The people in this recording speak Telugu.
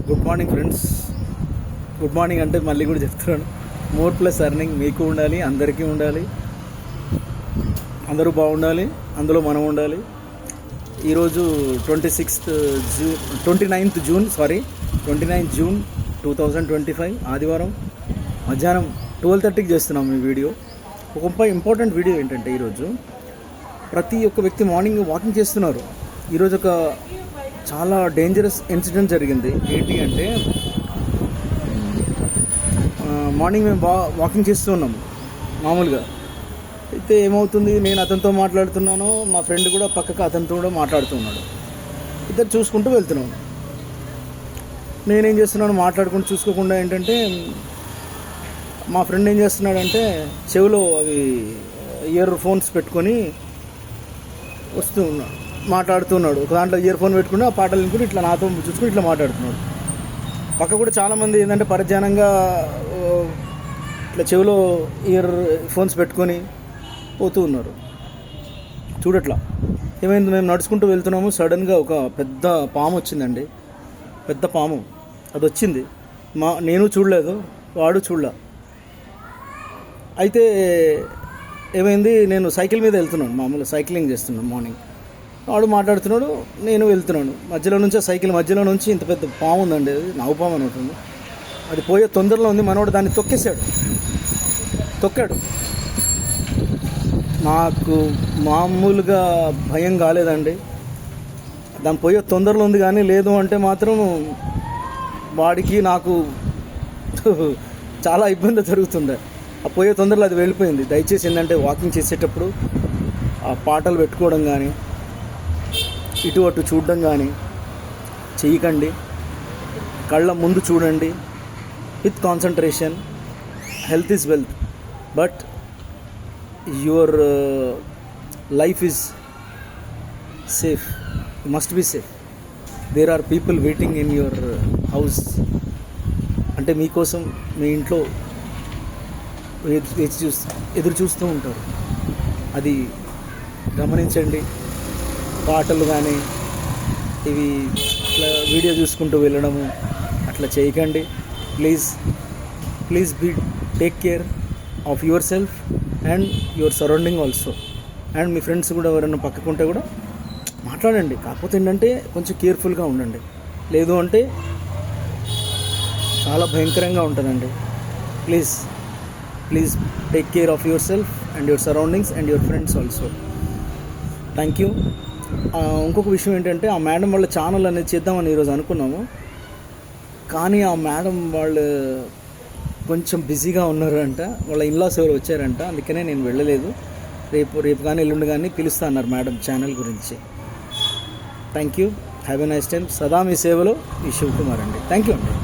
Good morning friends. Good morning అంటే మళ్ళీ కూడా చెప్తున్నాను, మోర్ ప్లస్ ఎర్నింగ్ మీకు ఉండాలి, అందరికీ ఉండాలి, అందరూ బాగుండాలి, అందులో మనం ఉండాలి. ఈరోజు 29th జూన్ 2025 ఆదివారం మధ్యాహ్నం 12:30కి చేస్తున్నాం ఈ వీడియో. ఒక ఇంపార్టెంట్ వీడియో ఏంటంటే, ఈరోజు ప్రతి ఒక్క వ్యక్తి మార్నింగ్ వాకింగ్ చేస్తున్నారు. ఈరోజు ఒక చాలా డేంజరస్ ఇన్సిడెంట్ జరిగింది. ఏంటి అంటే, మార్నింగ్ మేము వాకింగ్ చేస్తూ ఉన్నాం మామూలుగా. అయితే ఏమవుతుంది, నేను అతనితో మాట్లాడుతున్నాను, మా ఫ్రెండ్ కూడా పక్కకు అతనితో కూడా మాట్లాడుతున్నాడు. ఇద్దరు చూసుకుంటూ వెళ్తున్నాం. నేనేం చేస్తున్నాను, మాట్లాడుకుంటూ చూసుకోకుండా ఏంటంటే, మా ఫ్రెండ్ ఏం చేస్తున్నాడంటే చెవిలో అవి ఇయర్ ఫోన్స్ పెట్టుకొని వస్తూ ఉన్నాడు, మాట్లాడుతున్నాడు. ఒక దాంట్లో ఇయర్ ఫోన్ పెట్టుకుని ఆ పాటలు వినుకుని ఇట్లా నాతో చూసుకుని ఇట్లా మాట్లాడుతున్నాడు. పక్క కూడా చాలామంది ఏంటంటే పరిజ్ఞానంగా ఇట్లా చెవిలో ఇయర్ ఫోన్స్ పెట్టుకొని పోతూ ఉన్నారు. చూడట్లా ఏమైంది, మేము నడుచుకుంటూ వెళ్తున్నాము. సడన్గా ఒక పెద్ద పాము వచ్చిందండి, పెద్ద పాము. అది వచ్చింది, నేను చూడలేదు, వాడు చూడలే. అయితే ఏమైంది, నేను సైకిల్ మీద వెళ్తున్నాను, మామూలుగా సైక్లింగ్ చేస్తున్నాను మార్నింగ్. వాడు మాట్లాడుతున్నాడు, నేను వెళ్తున్నాను. మధ్యలో నుంచి ఆ సైకిల్ మధ్యలో నుంచి ఇంత పెద్ద పాము ఉందండి, అది నాగు పాము అని ఉంటుంది. అది పోయే తొందరలో ఉంది, మనోడు దాన్ని తొక్కాడు. నాకు మామూలుగా భయం కాలేదండి. దాని పోయే తొందరలో ఉంది, కానీ లేదు అంటే మాత్రం వాడికి నాకు చాలా ఇబ్బంది జరుగుతుండే. ఆ పోయే తొందరలో అది వెళ్ళిపోయింది. దయచేసి ఏంటంటే, వాకింగ్ చేసేటప్పుడు ఆ పాటలు పెట్టుకోవడం కానీ, ఇటు అటు చూడడం కానీ చేయకండి. కళ్ళ ముందు చూడండి with concentration. Health is wealth, but your life is safe, must be safe. There are people waiting in your house. అంటే మీకోసం మీ ఇంట్లో ఎదురు చూస్తూ ఉంటారు. అది గమనించండి. పాటలు కానీ ఇవి ఇట్లా వీడియో చూసుకుంటూ వెళ్ళడము అట్లా చేయకండి. Please take care of your self and your surrounding also. And me friends కూడా ఎవరైనా పక్కకుంటే కూడా మాట్లాడండి. కాకపోతే ఏంటంటే కొంచెం కేర్ఫుల్గా ఉండండి, లేదు అంటే చాలా భయంకరంగా ఉంటుందండి. Please take care of your self and your surroundings and your friends also. Thank you. ఇంకొక విషయం ఏంటంటే, ఆ మేడం వాళ్ళ ఛానల్ అనేది చేద్దామని ఈరోజు అనుకున్నాము, కానీ ఆ మేడం వాళ్ళు కొంచెం బిజీగా ఉన్నారంట. వాళ్ళ ఇన్లాస్ ఎవరు వచ్చారంట, అందుకనే నేను వెళ్ళలేదు. రేపు కానీ ఎల్లుండి కానీ పిలుస్తా అన్నారు మేడం ఛానల్ గురించి. Thank you. Have a nice time. సదా మీ సేవలో ఈ శివకుమార్ అండి. థ్యాంక్ యూ అండి.